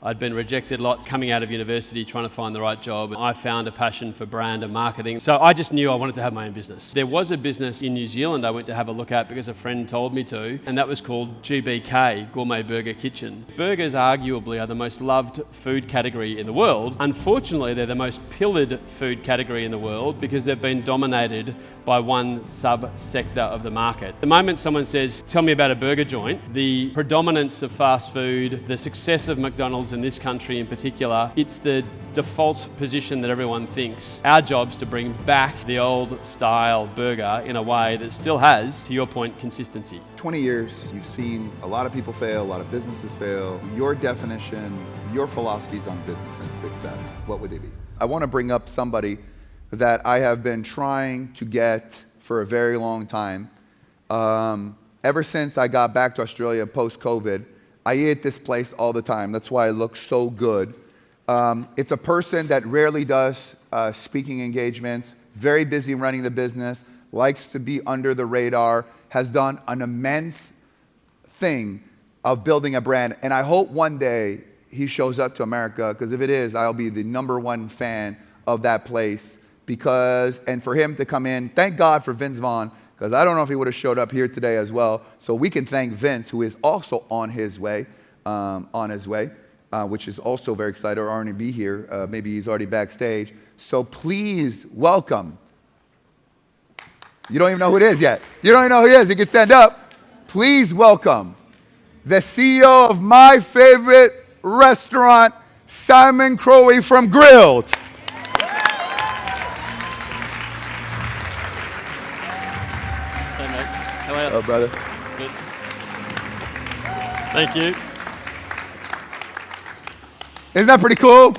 I'd been rejected lots coming out of university trying to find the right job. I found a passion for brand and marketing. So I just knew I wanted to have my own business. There was a business in New Zealand I went to have a look at because a friend told me to, and that was called GBK, Gourmet Burger Kitchen. Burgers arguably are the most loved food category in the world. Unfortunately, they're the most pillared food category in the world because they've been dominated by one sub-sector of the market. The moment someone says, tell me about a burger joint, the predominance of fast food, the success of McDonald's in this country in particular, it's the default position that everyone thinks. Our job's to bring back the old style burger in a way that still has, to your point, consistency. 20 years, you've seen a lot of people fail, a lot of businesses fail. Your definition, your philosophies on business and success, what would they be? I want to bring up somebody that I have been trying to get for a very long time. Ever since I got back to Australia post-COVID, I eat at this place all the time. That's why it looks so good. It's a person that rarely does speaking engagements, very busy running the business, likes to be under the radar, has done an immense thing of building a brand. And I hope one day he shows up to America, because if it is, I'll be the #1 fan of that place. And for him to come in, thank God for Vince Vaughn, because I don't know if he would have showed up here today as well. So we can thank Vince, who is also on his way, which is also very excited, or already be here. Maybe he's already backstage. So please welcome. You don't even know who it is yet. You don't even know who he is. You can stand up. Please welcome the CEO of my favorite restaurant, Simon Crowe from Grilled. Hello, brother. Good. Thank you. Isn't that pretty cool?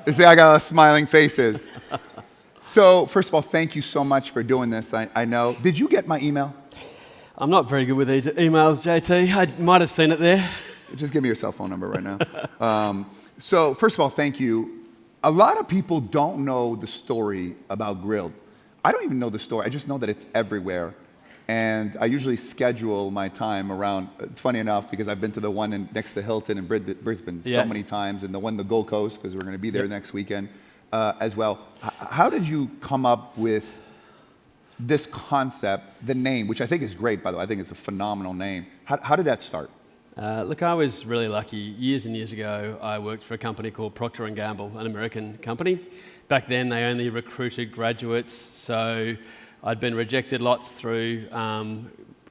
You see, I got smiling faces. So, first of all, thank you so much for doing this. I know. Did you get my email? I'm not very good with these emails, JT. I might have seen it there. Just give me your cell phone number right now. So, first of all, thank you. A lot of people don't know the story about Grilled. I don't even know the story. I just know that it's everywhere. And I usually schedule my time around, funny enough, because I've been to the one next to Hilton in Brisbane so many times, and the one in the Gold Coast, because we're going to be there next weekend as well. How did you come up with this concept, the name, which I think is great, by the way. I think it's a phenomenal name. How did that start? Look, I was really lucky. Years and years ago, I worked for a company called Procter & Gamble, an American company. Back then, they only recruited graduates, so I'd been rejected lots through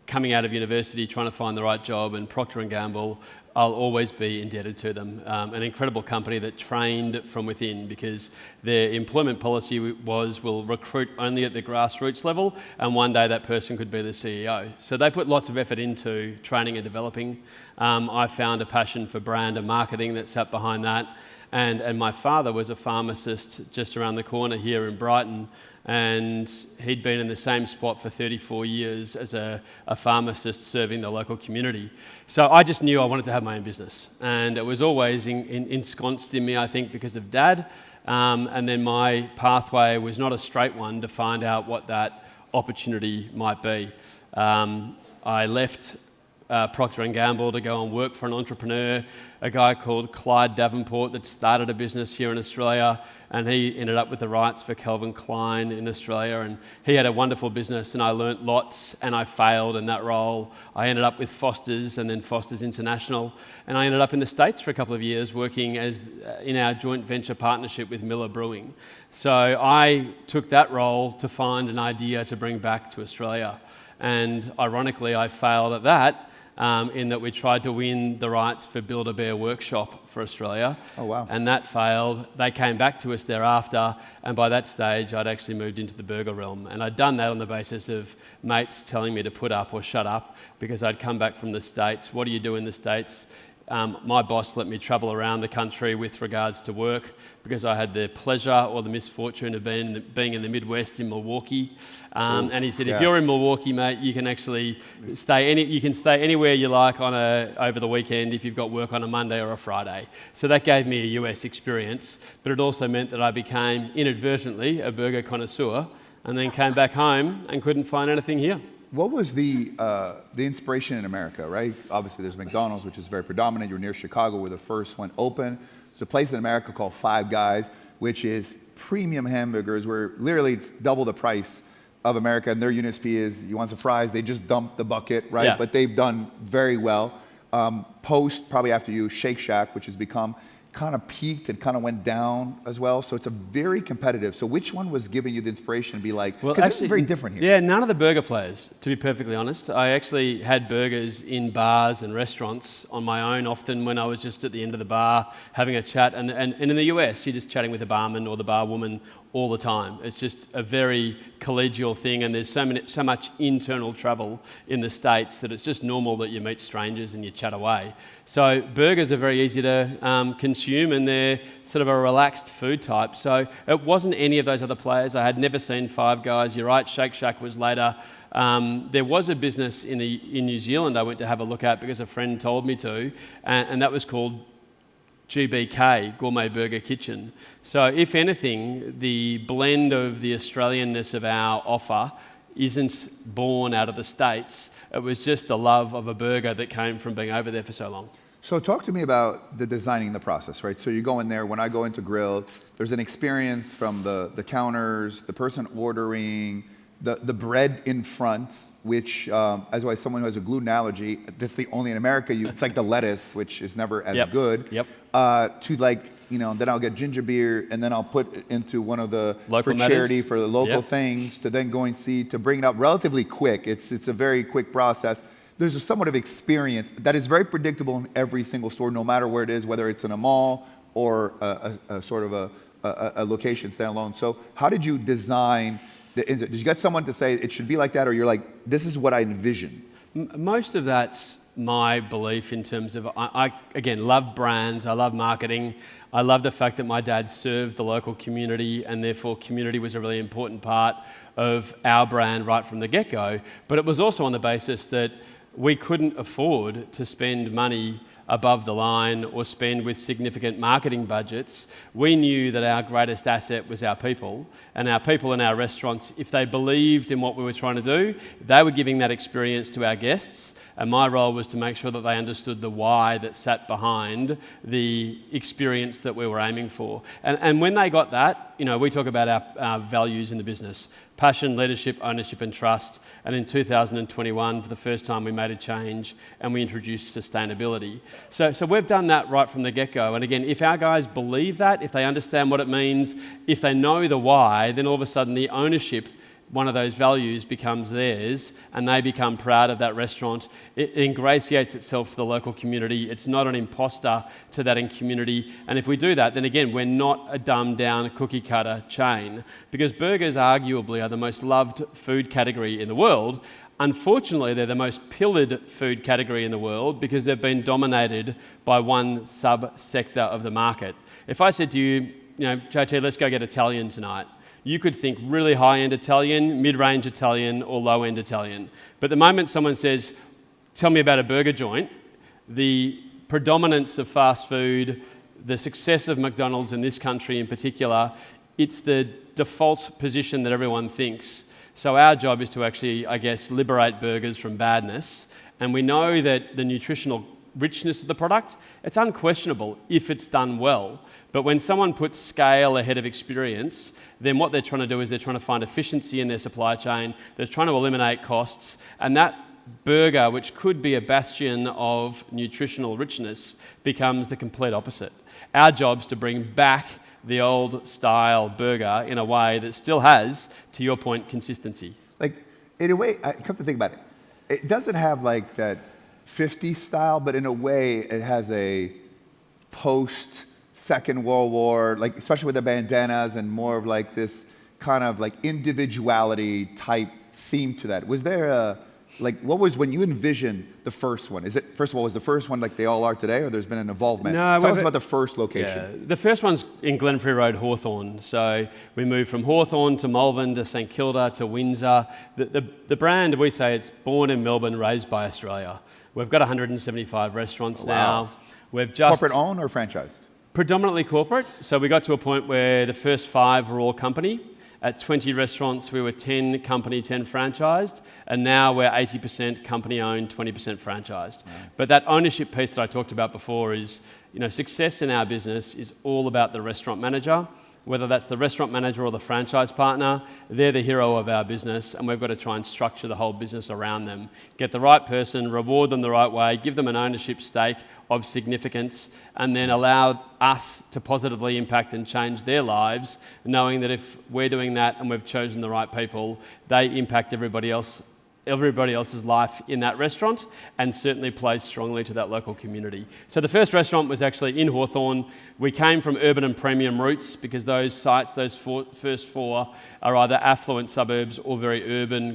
coming out of university trying to find the right job, and Procter & Gamble, I'll always be indebted to them. An incredible company that trained from within, because their employment policy was we'll recruit only at the grassroots level, and one day that person could be the CEO. So they put lots of effort into training and developing. I found a passion for brand and marketing that sat behind that. And my father was a pharmacist just around the corner here in Brighton, and he'd been in the same spot for 34 years as a pharmacist serving the local community. So I just knew I wanted to have my own business, and it was always ensconced in me, I think, because of Dad. And then my pathway was not a straight one to find out what that opportunity might be. I left Procter & Gamble to go and work for an entrepreneur, a guy called Clyde Davenport that started a business here in Australia, and he ended up with the rights for Calvin Klein in Australia, and he had a wonderful business, and I learnt lots, and I failed in that role. I ended up with Foster's and then Foster's International, and I ended up in the States for a couple of years working as in our joint venture partnership with Miller Brewing. So I took that role to find an idea to bring back to Australia, and ironically I failed at that. In that we tried to win the rights for Build-A-Bear Workshop for Australia. Oh, wow. And that failed. They came back to us thereafter, and by that stage I'd actually moved into the burger realm. And I'd done that on the basis of mates telling me to put up or shut up, because I'd come back from the States. What do you do in the States? My boss let me travel around the country with regards to work, because I had the pleasure or the misfortune of being in the Midwest in Milwaukee. And he said, if you're in Milwaukee, mate, you can actually stay anywhere you like over the weekend if you've got work on a Monday or a Friday. So that gave me a US experience, but it also meant that I became inadvertently a burger connoisseur, and then came back home and couldn't find anything here. what was the inspiration in America, right? Obviously, there's McDonald's, which is very predominant. You're near Chicago, where the first one opened. There's a place in America called Five Guys, which is premium hamburgers, where literally it's double the price of America, and their USP is, you want some fries, they just dump the bucket, right? Yeah. But they've done very well. Post, probably after you, Shake Shack, which has become kind of peaked and kind of went down as well. So it's a very competitive. So which one was giving you the inspiration to be like, because this is very different here. Yeah, none of the burger plays, to be perfectly honest. I actually had burgers in bars and restaurants on my own, often when I was just at the end of the bar having a chat. And in the US, you're just chatting with the barman or the barwoman all the time. It's just a very collegial thing, and there's so much internal travel in the States that it's just normal that you meet strangers and you chat away. So burgers are very easy to consume, and they're sort of a relaxed food type. So it wasn't any of those other players. I had never seen Five Guys. You're right, Shake Shack was later. There was a business in New Zealand I went to have a look at because a friend told me to, and that was called GBK, Gourmet Burger Kitchen. So if anything, the blend of the Australianness of our offer isn't born out of the States. It was just the love of a burger that came from being over there for so long. So talk to me about the designing the process, right? So you go in there, when I go into grill, there's an experience from the counters, the person ordering, the bread in front, which, as someone who has a gluten allergy, that's the only in America, it's like the lettuce, which is never as good. Yep. To like, then I'll get ginger beer, and then I'll put it into one of the, local for matters. charity, for the local things, to then go and see, to bring it up relatively quick. It's a very quick process. There's a somewhat of experience that is very predictable in every single store, no matter where it is, whether it's in a mall or a sort of a location standalone. So how did you design did you get someone to say it should be like that, or you're like, this is what I envision? Most of that's my belief in terms of, I again, love brands, I love marketing, I love the fact that my dad served the local community, and therefore community was a really important part of our brand right from the get-go. But it was also on the basis that we couldn't afford to spend money above the line or spend with significant marketing budgets. We knew that our greatest asset was our people, and our people in our restaurants, if they believed in what we were trying to do, they were giving that experience to our guests, and my role was to make sure that they understood the why that sat behind the experience that we were aiming for. And when they got that, we talk about our values in the business: passion, leadership, ownership and trust. And in 2021, for the first time, we made a change and we introduced sustainability. So we've done that right from the get-go. And again, if our guys believe that, if they understand what it means, if they know the why, then all of a sudden the ownership, one of those values, becomes theirs, and they become proud of that restaurant. It ingratiates itself to the local community. It's not an imposter to that in community. And if we do that, then again, we're not a dumbed-down cookie-cutter chain, because burgers arguably are the most loved food category in the world. Unfortunately, they're the most pillared food category in the world because they've been dominated by one sub-sector of the market. If I said to you, JT, let's go get Italian tonight, you could think really high-end Italian, mid-range Italian, or low-end Italian. But the moment someone says, tell me about a burger joint, the predominance of fast food, the success of McDonald's in this country in particular, it's the default position that everyone thinks. So our job is to actually, liberate burgers from badness. And we know that the nutritional richness of the product, it's unquestionable if it's done well. But when someone puts scale ahead of experience, then what they're trying to do is they're trying to find efficiency in their supply chain, they're trying to eliminate costs, and that burger, which could be a bastion of nutritional richness, becomes the complete opposite. Our job's to bring back the old style burger in a way that still has, to your point, consistency. Like, in a way, I come to think about it, it doesn't have like that 50s style, but in a way it has a post Second World War, like especially with the bandanas and more of like this kind of like individuality type theme to that. Was there what was, when you envisioned the first one, is it, first of all, was the first one like they all are today, or there's been an involvement? No, Tell us about the first location. Yeah, the first one's in Glenfrey Road, Hawthorn. So we moved from Hawthorn to Malvern to St Kilda to Windsor. The brand, we say it's born in Melbourne, raised by Australia. We've got 175 restaurants now. We've just... Corporate owned or franchised? Predominantly corporate. So we got to a point where the first 5 were all company, At 20 restaurants, we were 10 company, 10 franchised, and now we're 80% company-owned, 20% franchised. Right. But that ownership piece that I talked about before is, success in our business is all about the restaurant manager. Whether that's the restaurant manager or the franchise partner, they're the hero of our business, and we've got to try and structure the whole business around them. Get the right person, reward them the right way, give them an ownership stake of significance, and then allow us to positively impact and change their lives, knowing that if we're doing that and we've chosen the right people, they impact everybody else's life in that restaurant, and certainly plays strongly to that local community. So the first restaurant was actually in Hawthorn. We came from urban and premium roots because those sites, first four, are either affluent suburbs or very urban,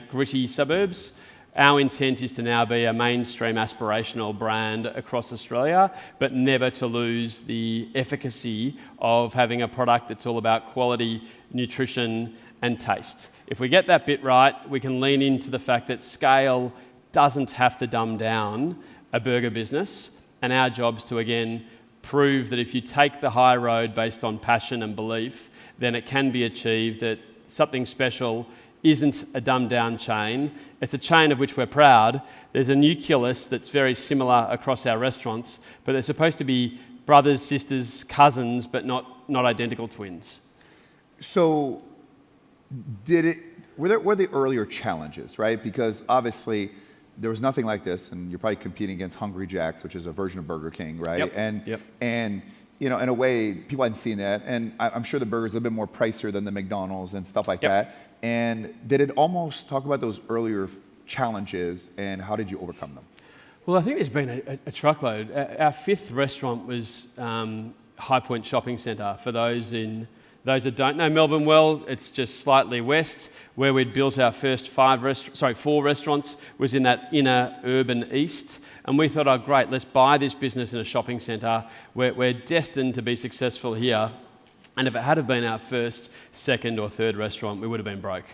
gritty suburbs. Our intent is to now be a mainstream aspirational brand across Australia, but never to lose the efficacy of having a product that's all about quality, nutrition, and taste. If we get that bit right, we can lean into the fact that scale doesn't have to dumb down a burger business, and our job's to, again, prove that if you take the high road based on passion and belief, then it can be achieved, that something special isn't a dumbed down chain. It's a chain of which we're proud. There's a nucleus that's very similar across our restaurants, but they're supposed to be brothers, sisters, cousins, but not identical twins. So were the earlier challenges, right? Because obviously there was nothing like this, and you're probably competing against Hungry Jack's, which is a version of Burger King, right? Yep. And in a way, people hadn't seen that, and I'm sure the burger's a little bit more pricier than the McDonald's and stuff like that. And did it almost talk about those earlier challenges, and how did you overcome them? Well, I think there's been a truckload. Our fifth restaurant was High Point Shopping Centre. For those that don't know Melbourne well, it's just slightly west. Where we'd built our first 4 restaurants was in that inner urban east. And we thought, oh great, let's buy this business in a shopping centre. We're destined to be successful here. And if it had have been our first, second or third restaurant, we would have been broke.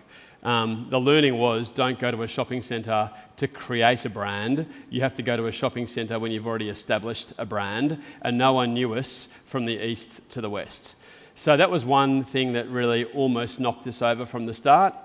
The learning was, don't go to a shopping centre to create a brand. You have to go to a shopping centre when you've already established a brand, and no one knew us from the east to the west. So that was one thing that really almost knocked us over from the start.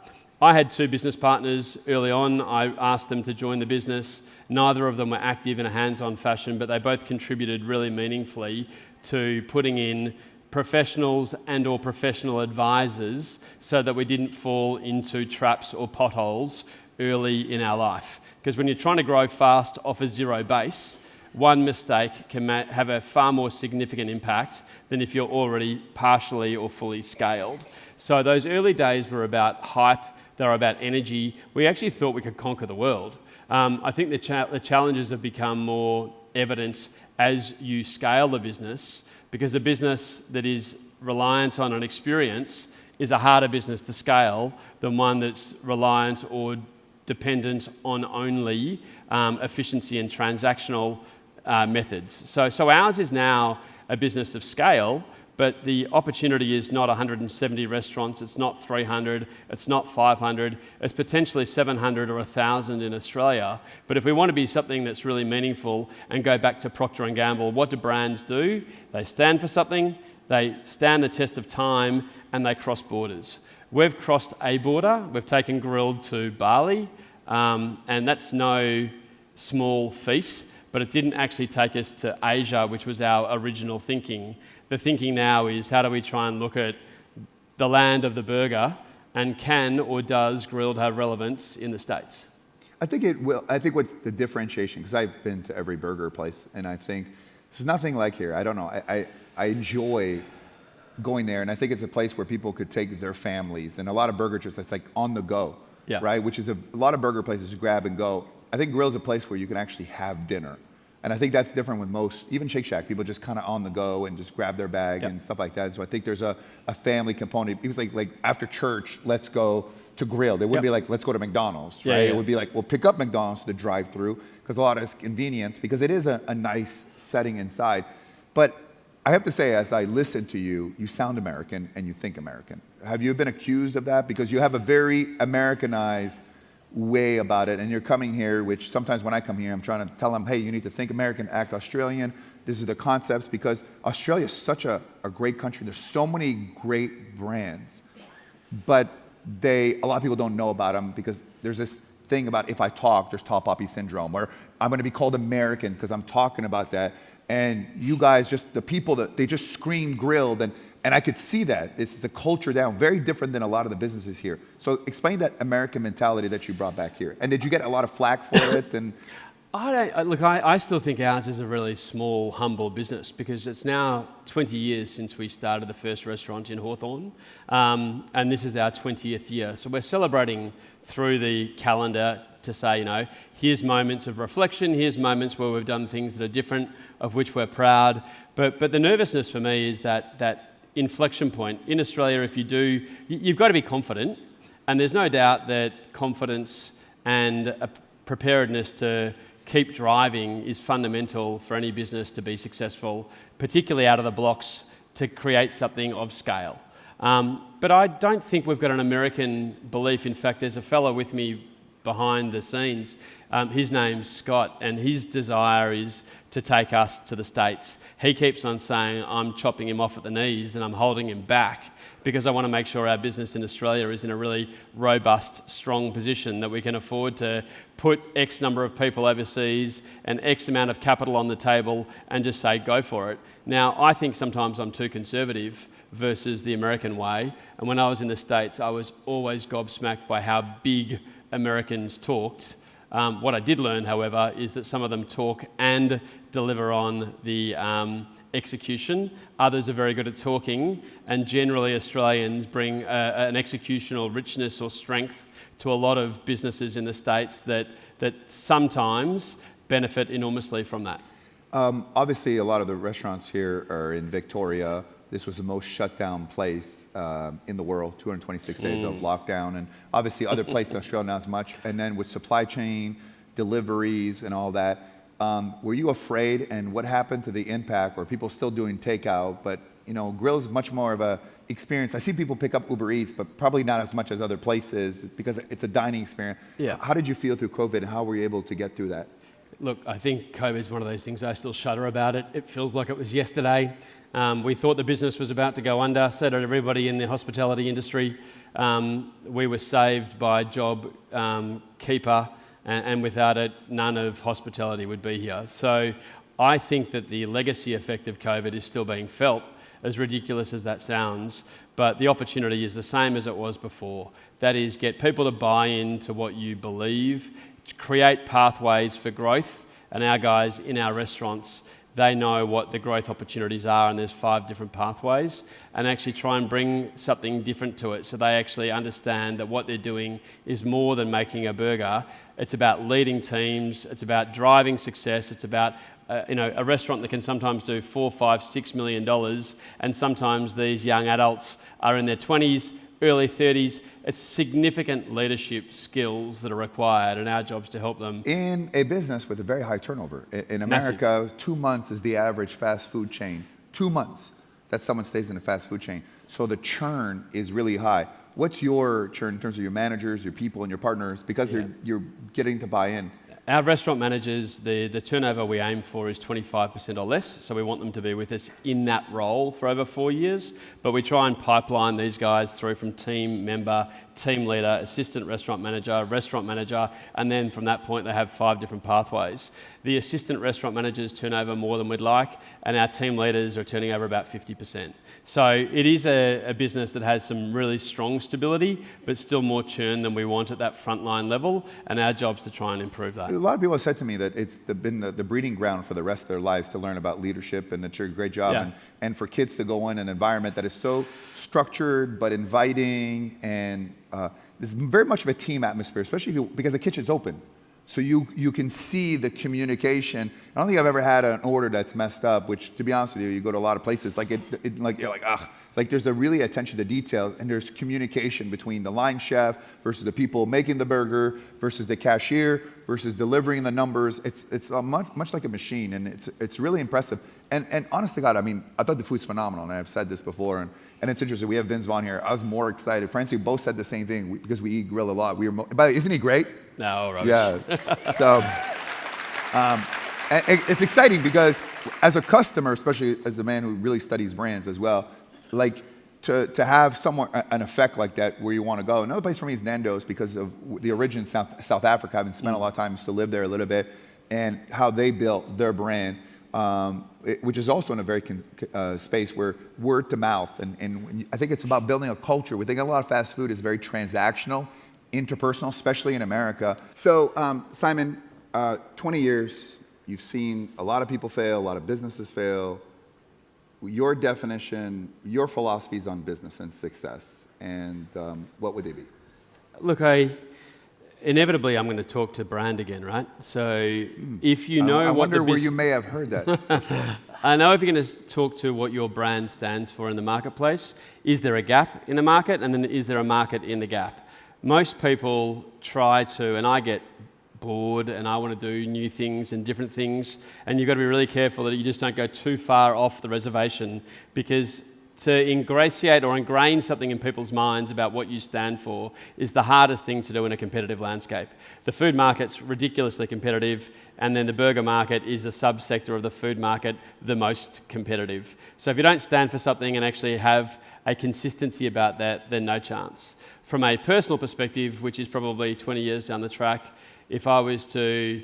I had 2 business partners early on. I asked them to join the business. Neither of them were active in a hands-on fashion, but they both contributed really meaningfully to putting in professionals and or professional advisors so that we didn't fall into traps or potholes early in our life. Because when you're trying to grow fast off a zero base, one mistake can have a far more significant impact than if you're already partially or fully scaled. So those early days were about hype, they were about energy. We actually thought we could conquer the world. I think the challenges have become more evident as you scale the business, because a business that is reliant on an experience is a harder business to scale than one that's reliant or dependent on only efficiency and transactional methods. So ours is now a business of scale, but the opportunity is not 170 restaurants, it's not 300, it's not 500, it's potentially 700 or 1,000 in Australia. But if we want to be something that's really meaningful and go back to Procter & Gamble, what do brands do? They stand for something, they stand the test of time, and they cross borders. We've crossed a border, we've taken grilled to Bali, and that's no small feat. But it didn't actually take us to Asia, which was our original thinking. The thinking now is, how do we try and look at the land of the burger, and can or does grilled have relevance in the States? I think it will. I think what's the differentiation, because I've been to every burger place, and I think there's nothing like here. I don't know. I enjoy going there, and I think it's a place where people could take their families, and a lot of burger joints that's like on the go, right? Which is a lot of burger places grab and go. I think grill's a place where you can actually have dinner. And I think that's different with most, even Shake Shack, people just kind of on the go and just grab their bag and stuff like that. So I think there's a family component. It was like after church, let's go to grill. It wouldn't be like, let's go to McDonald's, right? It would be like, we'll pick up McDonald's to the drive-through, because a lot of it's convenience, because it is a nice setting inside. But I have to say, as I listen to you, you sound American and you think American. Have you been accused of that? Because you have a very Americanized way about it, and you're coming here, which sometimes when I come here, I'm trying to tell them, hey, you need to think American, act Australian. This is the concepts, because Australia is such a great country. There's so many great brands. but a lot of people don't know about them because there's this thing about if I talk, there's tall poppy syndrome, where I'm going to be called American because I'm talking about that. And you guys, just the people they just scream grilled, and I could see that. It's a culture down, very different than a lot of the businesses here. So explain that American mentality that you brought back here. And did you get a lot of flack for it? And I still think ours is a really small, humble business because it's now 20 years since we started the first restaurant in Hawthorne, and this is our 20th year. So we're celebrating through the calendar to say, here's moments of reflection, here's moments where we've done things that are different, of which we're proud. But the nervousness for me is that inflection point. In Australia, if you do, you've got to be confident, and there's no doubt that confidence and a preparedness to keep driving is fundamental for any business to be successful, particularly out of the blocks to create something of scale. But I don't think we've got an American belief. In fact, there's a fellow with me behind the scenes. His name's Scott, and his desire is to take us to the States. He keeps on saying, I'm chopping him off at the knees and I'm holding him back because I want to make sure our business in Australia is in a really robust, strong position that we can afford to put X number of people overseas and X amount of capital on the table and just say, go for it. Now, I think sometimes I'm too conservative versus the American way. And when I was in the States, I was always gobsmacked by how big Americans talked. What I did learn, however, is that some of them talk and deliver on the execution. Others are very good at talking, and generally Australians bring an executional richness or strength to a lot of businesses in the States that sometimes benefit enormously from that. Obviously, a lot of the restaurants here are in Victoria. This was the most shut down place in the world, 226 days of lockdown. And obviously other places in Australia not as much. And then with supply chain, deliveries and all that, were you afraid? And what happened to the impact? Were people still doing takeout? But grill's much more of a experience. I see people pick up Uber Eats, but probably not as much as other places because it's a dining experience. Yeah. How did you feel through COVID, and how were you able to get through that? Look, I think COVID is one of those things I still shudder about it. It feels like it was yesterday. We thought the business was about to go under, so did everybody in the hospitality industry. We were saved by JobKeeper, and without it, none of hospitality would be here. So I think that the legacy effect of COVID is still being felt, as ridiculous as that sounds, but the opportunity is the same as it was before. That is, get people to buy into what you believe, create pathways for growth, and our guys in our restaurants, they know what the growth opportunities are, and there's 5 different pathways, and actually try and bring something different to it so they actually understand that what they're doing is more than making a burger. It's about leading teams, it's about driving success, it's about a restaurant that can sometimes do $4, $5, $6 million, and sometimes these young adults are in their 20s, early 30s. It's significant leadership skills that are required, and our job is to help them. In a business with a very high turnover. In America, Massive. 2 months is the average fast food chain. 2 months that someone stays in a fast food chain. So the churn is really high. What's your churn in terms of your managers, your people, and your partners? Because you're getting to buy in. Our restaurant managers, the turnover we aim for is 25% or less, so we want them to be with us in that role for over 4 years, but we try and pipeline these guys through from team member, team leader, assistant restaurant manager, and then from that point they have 5 different pathways. The assistant restaurant managers turn over more than we'd like, and our team leaders are turning over about 50%. So it is a business that has some really strong stability, but still more churn than we want at that frontline level, and our job's to try and improve that. A lot of people have said to me that it's been the breeding ground for the rest of their lives to learn about leadership, and that you're a great job. Yeah. And for kids to go in an environment that is so structured but inviting, and there's very much of a team atmosphere, especially because the kitchen's open. So you can see the communication. I don't think I've ever had an order that's messed up, which, to be honest with you, you go to a lot of places, like you're like, ugh. Like there's a really attention to detail, and there's communication between the line chef versus the people making the burger versus the cashier versus delivering the numbers. It's much like a machine, and it's really impressive. And honest to God, I mean, I thought the food's phenomenal, and I've said this before, and it's interesting. We have Vince Vaughn here. I was more excited. Francie both said the same thing because we eat grill a lot. By the way, isn't he great? No, rubbish. Yeah. So and it's exciting because as a customer, especially as a man who really studies brands as well, like to have somewhere an effect like that where you want to go. Another place for me is Nando's because of the origin in South Africa. I've spent a lot of time to live there a little bit, and how they built their brand, which is also in a very space where word to mouth, and I think it's about building a culture. We think a lot of fast food is very transactional, interpersonal, especially in America. So Simon, 20 years, you've seen a lot of people fail, a lot of businesses fail. Your definition, your philosophies on business and success, and what would they be? Look, inevitably I'm going to talk to brand again, right? So if you know I what wonder where you may have heard that before. I know if you're going to talk to what your brand stands for in the marketplace, is there a gap in the market, and then is there a market in the gap? Most people try to, and I get bored and I want to do new things and different things, and you've got to be really careful that you just don't go too far off the reservation, because to ingratiate or ingrain something in people's minds about what you stand for is the hardest thing to do in a competitive landscape. The food market's ridiculously competitive, and then the burger market is a subsector of the food market the most competitive. So if you don't stand for something and actually have a consistency about that, then no chance. From a personal perspective, which is probably 20 years down the track, if I was to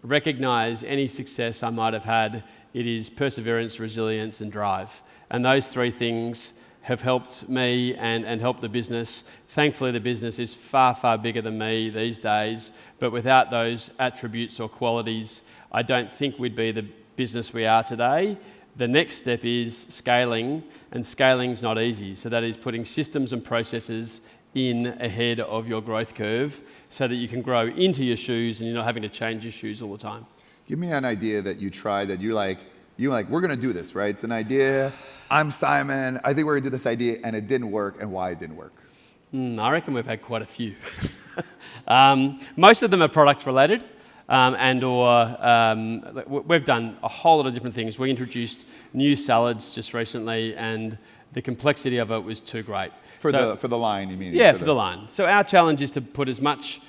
recognise any success I might have had, it is perseverance, resilience and drive. And those three things have helped me and helped the business. Thankfully, the business is far, far bigger than me these days, but without those attributes or qualities, I don't think we'd be the business we are today. The next step is scaling, and scaling's not easy. So that is putting systems and processes in ahead of your growth curve so that you can grow into your shoes and you're not having to change your shoes all the time. Give me an idea that you tried that you're like, we're going to do this, right? It's an idea. I'm Simon. I think we're going to do this idea, and it didn't work, and why it didn't work. I reckon we've had quite a few. Most of them are product related, we've done a whole lot of different things. We introduced new salads just recently, and the complexity of it was too great. For the line, you mean? Yeah, for the line. So our challenge is to put as much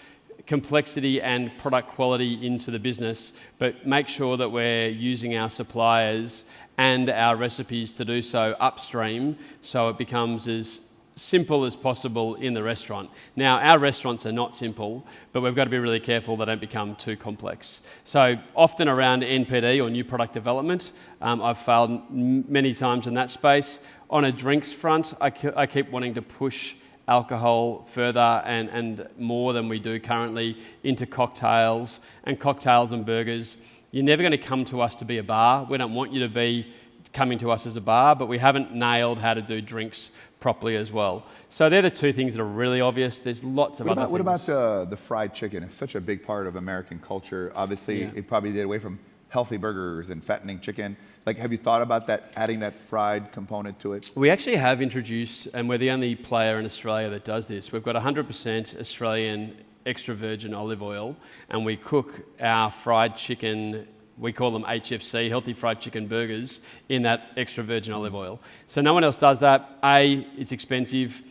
complexity and product quality into the business, but make sure that we're using our suppliers and our recipes to do so upstream, so it becomes as simple as possible in the restaurant. Now, our restaurants are not simple, but we've got to be really careful they don't become too complex. So often around NPD or new product development, I've failed many times in that space. On a drinks front, I keep wanting to push alcohol further and more than we do currently into cocktails and burgers. You're never going to come to us to be a bar. We don't want you to be coming to us as a bar, but we haven't nailed how to do drinks properly as well. So they're the two things that are really obvious. There's lots of other things. What about the fried chicken? It's such a big part of American culture. Obviously, it probably did away from healthy burgers and fattening chicken. Like, have you thought about that, adding that fried component to it? We actually have introduced, and we're the only player in Australia that does this. We've got 100% Australian extra virgin olive oil, and we cook our fried chicken, we call them HFC, healthy fried chicken burgers, in that extra virgin olive oil. So no one else does that. A, it's expensive.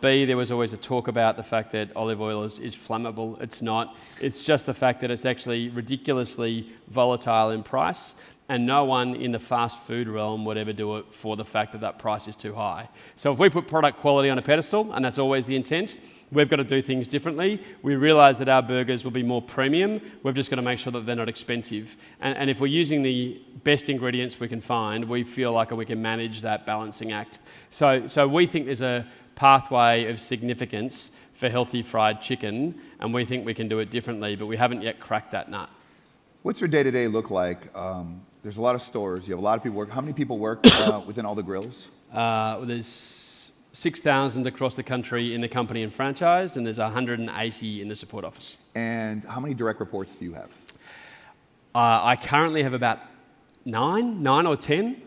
B, there was always a talk about the fact that olive oil is flammable. It's not. It's just the fact that it's actually ridiculously volatile in price, and no one in the fast food realm would ever do it for the fact that that price is too high. So if we put product quality on a pedestal, and that's always the intent, we've got to do things differently. We realise that our burgers will be more premium. We've just got to make sure that they're not expensive. And if we're using the best ingredients we can find, we feel like we can manage that balancing act. So we think there's a pathway of significance for healthy fried chicken, and we think we can do it differently, but we haven't yet cracked that nut. What's your day-to-day look like? There's a lot of stores. You have a lot of people work. How many people work within all the grills? There's 6,000 across the country in the company and franchised, and there's 180 in the support office. And how many direct reports do you have? I currently have about 9 or 10.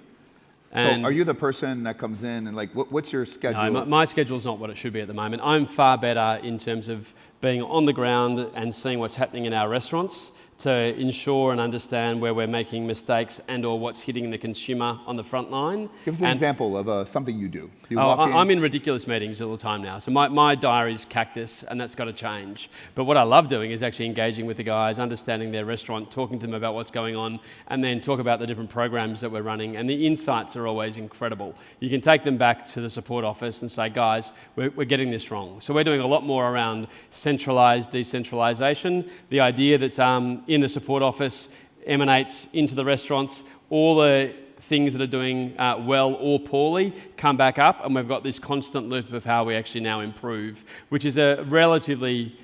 And so are you the person that comes in and like, what's your schedule? No, my schedule's not what it should be at the moment. I'm far better in terms of being on the ground and seeing what's happening in our restaurants to ensure and understand where we're making mistakes and or what's hitting the consumer on the front line. Give us an example of something you do. I'm in ridiculous meetings all the time now. So my diary's cactus, and that's got to change. But what I love doing is actually engaging with the guys, understanding their restaurant, talking to them about what's going on, and then talk about the different programs that we're running. And the insights are always incredible. You can take them back to the support office and say, guys, we're getting this wrong. So we're doing a lot more around centralised decentralisation. The idea that's in the support office emanates into the restaurants. All the things that are doing well or poorly come back up, and we've got this constant loop of how we actually now improve, which is a relatively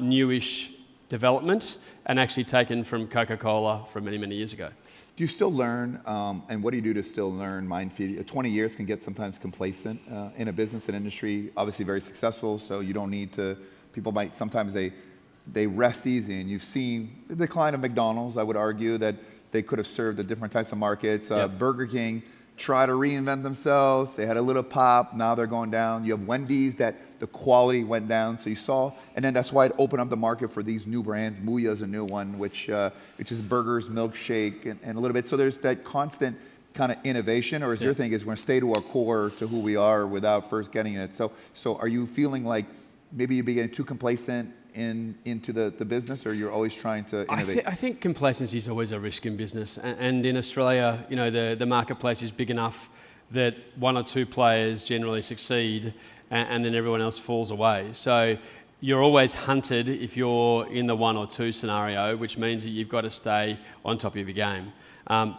newish development and actually taken from Coca-Cola from many, many years ago. Do you still learn, and what do you do to still learn mind feeding? 20 years can get sometimes complacent in a business and industry, obviously very successful, so you don't need to, people might, sometimes they rest easy, and you've seen the decline of McDonald's. I would argue that they could have served the different types of markets. Burger King tried to reinvent themselves. They had a little pop. Now they're going down. You have Wendy's that the quality went down. So you saw, and then that's why it opened up the market for these new brands. Muya's a new one, which is burgers, milkshake, and a little bit. So there's that constant kind of innovation, or is your thing is we're going to stay to our core, to who we are without first getting it? So are you feeling like maybe you're getting too complacent into the business, or you're always trying to innovate? I think complacency is always a risk in business, and in Australia, you know, the marketplace is big enough that one or two players generally succeed, and then everyone else falls away. So you're always hunted if you're in the one or two scenario, which means that you've got to stay on top of your game.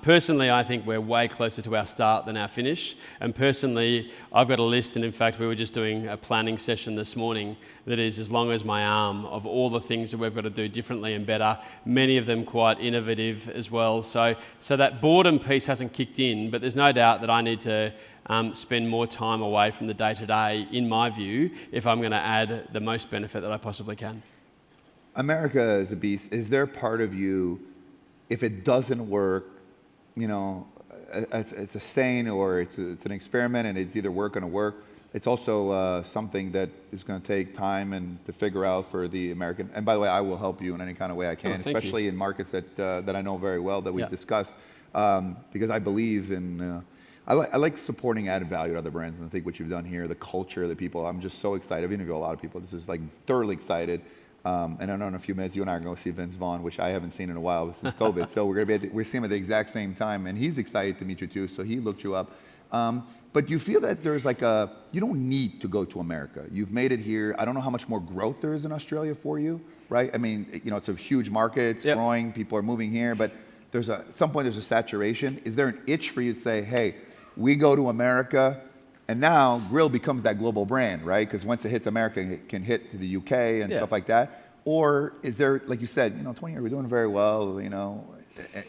Personally, I think we're way closer to our start than our finish. And personally, I've got a list, and in fact, we were just doing a planning session this morning that is as long as my arm, of all the things that we've got to do differently and better, many of them quite innovative as well. So that boredom piece hasn't kicked in, but there's no doubt that I need to spend more time away from the day-to-day, in my view, if I'm going to add the most benefit that I possibly can. America is a beast. Is there part of you, if it doesn't work, you know, it's a stain, or it's an experiment, and it's either going to work. It's also something that is going to take time and to figure out for the American. And by the way, I will help you in any kind of way I can, especially in markets that I know very well, that we've discussed, because I believe in. I like supporting added value to other brands, and I think what you've done here, the culture, the people. I'm just so excited. I've interviewed a lot of people. This is like thoroughly excited. And I know in a few minutes you and I are going to see Vince Vaughn, which I haven't seen in a while since COVID. So we're seeing him at the exact same time, and he's excited to meet you too. So he looked you up. But you feel that there's like you don't need to go to America. You've made it here. I don't know how much more growth there is in Australia for you, right? I mean, you know, it's a huge market. It's growing. People are moving here, but at some point there's a saturation. Is there an itch for you to say, hey, we go to America? And now grill becomes that global brand, right? Because once it hits America, it can hit to the UK and stuff like that. Or is there, like you said, 20 years, we're doing very well,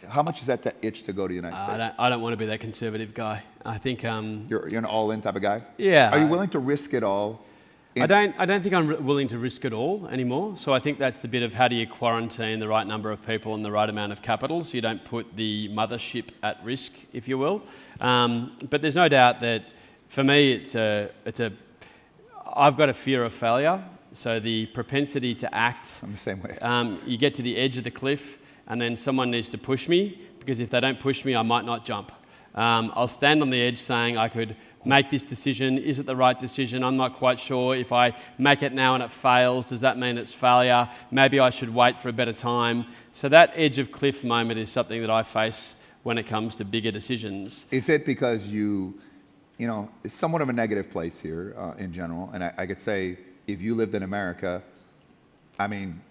how much is that to itch to go to the United States? I don't want to be that conservative guy. I think... You're an all-in type of guy? Yeah. Are you willing to risk it all? I don't think I'm willing to risk it all anymore. So I think that's the bit of how do you quarantine the right number of people and the right amount of capital so you don't put the mothership at risk, if you will. But there's no doubt that for me, I've got a fear of failure. So the propensity to act. I'm the same way. You get to the edge of the cliff, and then someone needs to push me, because if they don't push me, I might not jump. I'll stand on the edge saying I could make this decision. Is it the right decision? I'm not quite sure. If I make it now and it fails, does that mean it's failure? Maybe I should wait for a better time. So that edge of cliff moment is something that I face when it comes to bigger decisions. Is it because it's somewhat of a negative place here in general, and I could say, if you lived in America, I mean,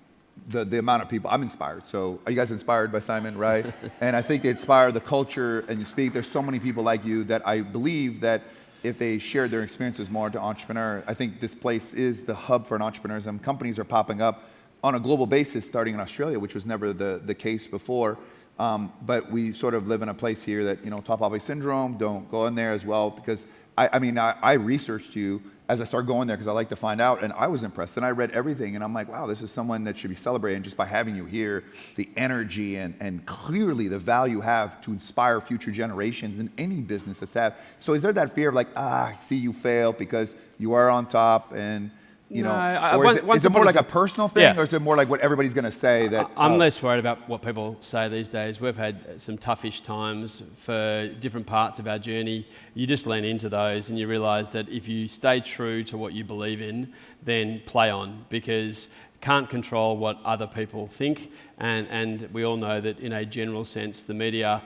the amount of people, I'm inspired. So are you guys inspired by Simon, right? And I think they inspire the culture, and you speak, there's so many people like you that I believe that if they shared their experiences more to entrepreneurs, I think this place is the hub for an entrepreneurs, and companies are popping up on a global basis starting in Australia, which was never the case before. But we sort of live in a place here that, top poppy syndrome, don't go in there as well, because I researched you as I started going there because I like to find out, and I was impressed, and I read everything, and I'm like, wow, this is someone that should be celebrated just by having you here, the energy and clearly the value you have to inspire future generations in any business that's have. So is there that fear of like, I see you fail because you are on top, and you No, know, or is it more like a personal thing, Yeah. or is it more like what everybody's going to say that? I'm less worried about what people say these days. We've had some toughish times for different parts of our journey. You just lean into those and you realise that if you stay true to what you believe in, then play on, because can't control what other people think, and we all know that in a general sense the media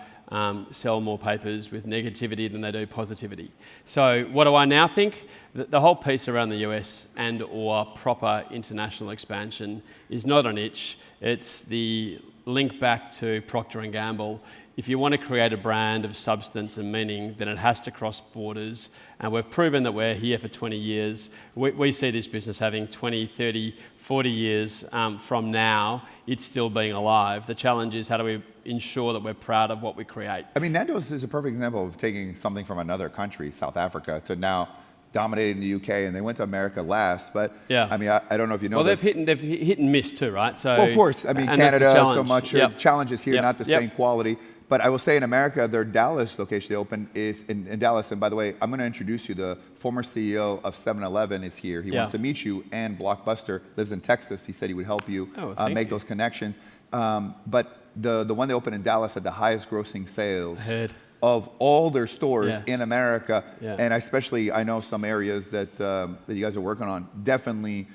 sell more papers with negativity than they do positivity. So what do I now think? The whole piece around the US and or proper international expansion is not an itch. It's the link back to Procter & Gamble. If you want to create a brand of substance and meaning, then it has to cross borders. And we've proven that we're here for 20 years. We see this business having 20, 30, 40 years from now, it's still being alive. The challenge is, how do we ensure that we're proud of what we create? I mean, Nando's is a perfect example of taking something from another country, South Africa, to now dominating the UK, and they went to America last. But yeah. I mean, I don't know if you know. Well, they've hit and missed too, right? So, well, of course. I mean, Canada so much. Yep. Challenges here, Yep. not the same quality. But I will say in America, their Dallas location they opened is in Dallas. And by the way, I'm going to introduce you. The former CEO of 7-Eleven is here. He wants to meet you. And Blockbuster lives in Texas. He said he would help you make those connections. But the one they opened in Dallas had the highest grossing sales of all their stores in America. And especially, I know some areas that you guys are working on. Definitely,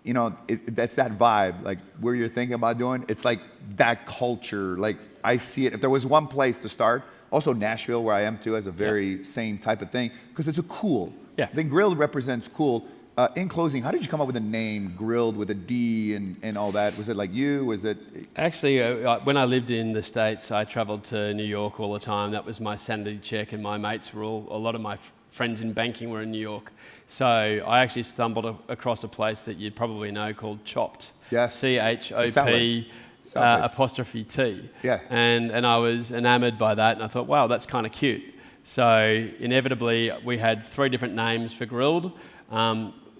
you know, that's that vibe. Like where you're thinking about doing, it's like that culture. Like I see it. If there was one place to start, also Nashville, where I am too, has a very same type of thing, because it's a cool. I think grilled represents cool. In closing, how did you come up with the name Grilled with a D and all that? Was it like you? Was it? Actually, when I lived in the States, I traveled to New York all the time. That was my sanity check, and my mates were a lot of my friends in banking were in New York. So I actually stumbled across a place that you'd probably know called Chopped. Yes. CHOP. Apostrophe T. And I was enamored by that, and I thought, wow, that's kind of cute. So inevitably, we had 3 different names for Grilled.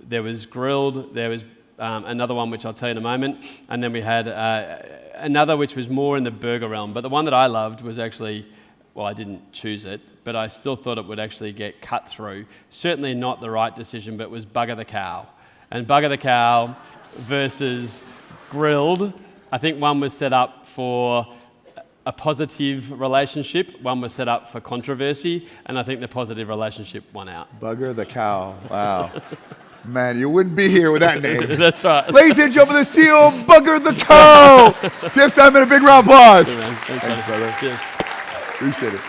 There was Grilled, there was another one which I'll tell you in a moment, and then we had another which was more in the burger realm. But the one that I loved was actually, well, I didn't choose it, but I still thought it would actually get cut through. Certainly not the right decision, but it was Bugger the Cow. And Bugger the Cow versus Grilled, I think one was set up for a positive relationship, one was set up for controversy, and I think the positive relationship won out. Bugger the Cow, wow. Man, you wouldn't be here with that name. That's right. Ladies and gentlemen, the CEO of Bugger the Cow. See you, Simon, a big round of applause. Thanks, brother. Cheers. Appreciate it.